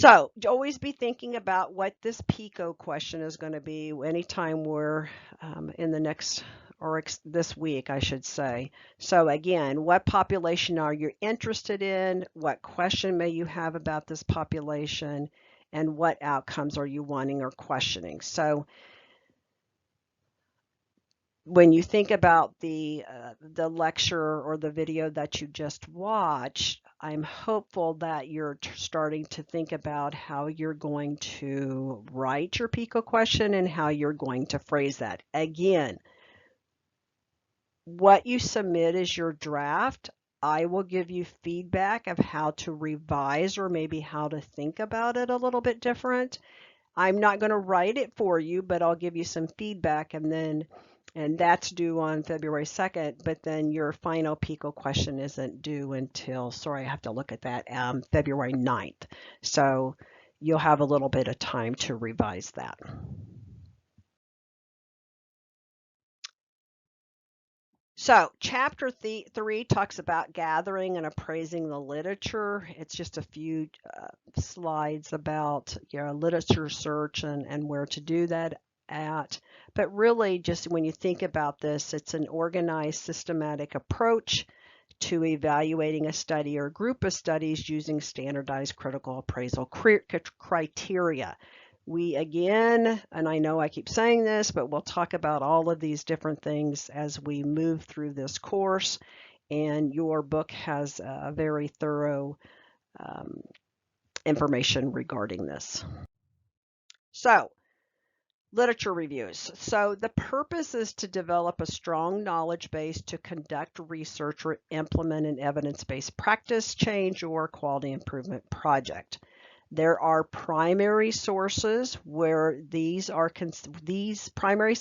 So always be thinking about what this PICO question is going to be anytime we're in the next, or this week, I should say. So again, what population are you interested in? What question may you have about this population? And what outcomes are you wanting or questioning? So when you think about the lecture or the video that you just watched, I'm hopeful that you're starting to think about how you're going to write your PICO question and how you're going to phrase that. Again, what you submit is your draft. I will give you feedback of how to revise or maybe how to think about it a little bit different. I'm not going to write it for you, but I'll give you some feedback, and that's due on February 2nd, but then your final PICO question isn't due until, sorry, I have to look at that, February 9th. So you'll have a little bit of time to revise that. So chapter 3 talks about gathering and appraising the literature. It's just a few slides about literature search and where to do that at. But really, just when you think about this, it's an organized, systematic approach to evaluating a study or group of studies using standardized critical appraisal criteria. We again, and I know I keep saying this, but we'll talk about all of these different things as we move through this course, and your book has a very thorough information regarding this. So, literature reviews. So the purpose is to develop a strong knowledge base to conduct research or implement an evidence-based practice change or quality improvement project. There are primary sources where these primary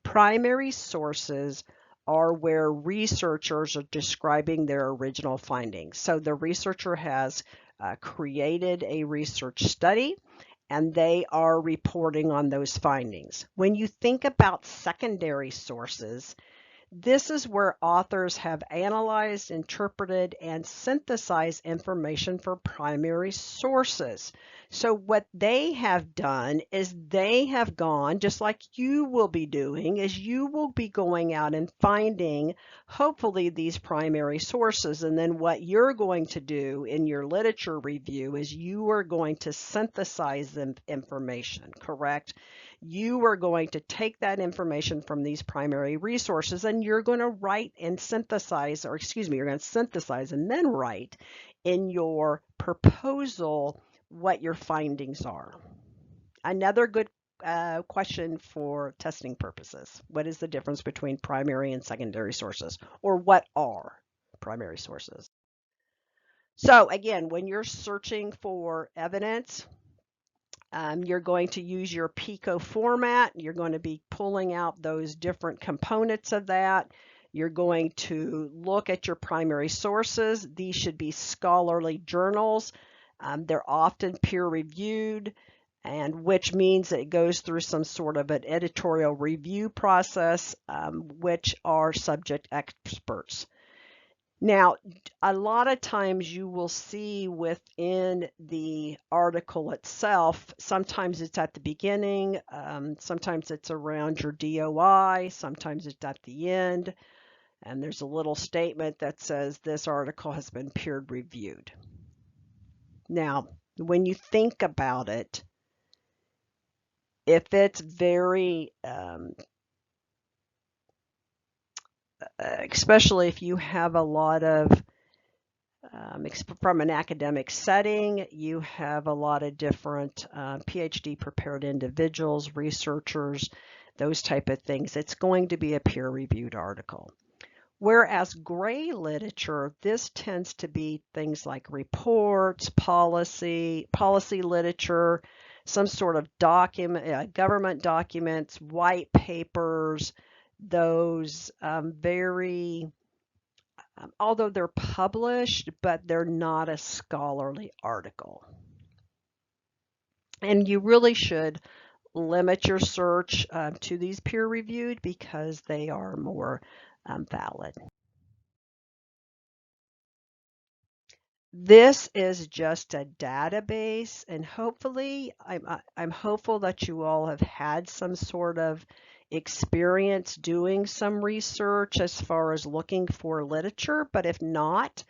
Primary sources are where researchers are describing their original findings. So the researcher has created a research study and they are reporting on those findings. When you think about secondary sources, this is where authors have analyzed, interpreted, and synthesized information for primary sources. So what they have done is they have gone, just like you will be doing, is you will be going out and finding, hopefully, these primary sources. And then what you're going to do in your literature review is you are going to synthesize the information, correct? You are going to take that information from these primary resources and you're going to write and synthesize, or excuse me, you're going to synthesize and then write in your proposal what your findings are. Another good question for testing purposes. What is the difference between primary and secondary sources? Or what are primary sources? So again, when you're searching for evidence, you're going to use your PICO format. You're going to be pulling out those different components of that. You're going to look at your primary sources. These should be scholarly journals. They're often peer-reviewed, and which means it goes through some sort of an editorial review process, which are subject experts. Now, a lot of times you will see within the article itself, sometimes it's at the beginning, sometimes it's around your DOI, sometimes it's at the end, and there's a little statement that says this article has been peer-reviewed. Now, when you think about it, if it's very especially if you have a lot of, from an academic setting, you have a lot of different PhD prepared individuals, researchers, those type of things. It's going to be a peer-reviewed article. Whereas gray literature, this tends to be things like reports, policy literature, some sort of document, government documents, white papers, those very, although they're published, but they're not a scholarly article. And you really should limit your search to these peer-reviewed because they are more valid. This is just a database, and hopefully, I'm hopeful that you all have had some sort of experience doing some research as far as looking for literature, but if not,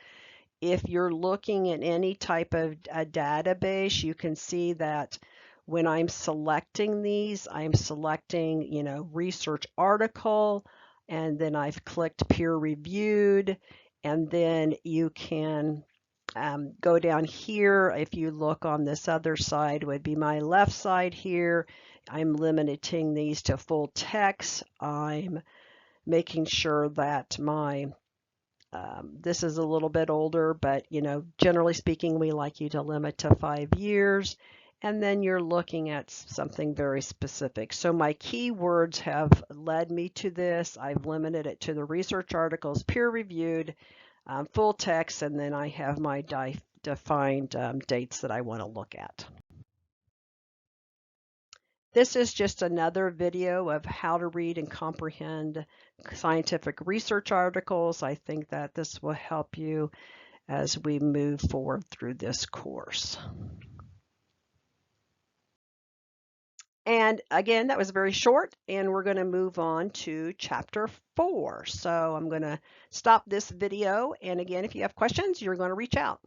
if you're looking at any type of a database, you can see that when I'm selecting these, I'm selecting, research article, and then I've clicked peer reviewed, and then you can go down here. If you look on this other side, would be my left side here. I'm limiting these to full text. I'm making sure that my this is a little bit older, but generally speaking, we like you to limit to 5 years. And then you're looking at something very specific. So my keywords have led me to this. I've limited it to the research articles, peer reviewed, full text, and then I have my defined dates that I want to look at. This is just another video of how to read and comprehend scientific research articles. I think that this will help you as we move forward through this course. And again, that was very short, and we're going to move on to chapter 4. So I'm going to stop this video, and again, if you have questions, you're going to reach out.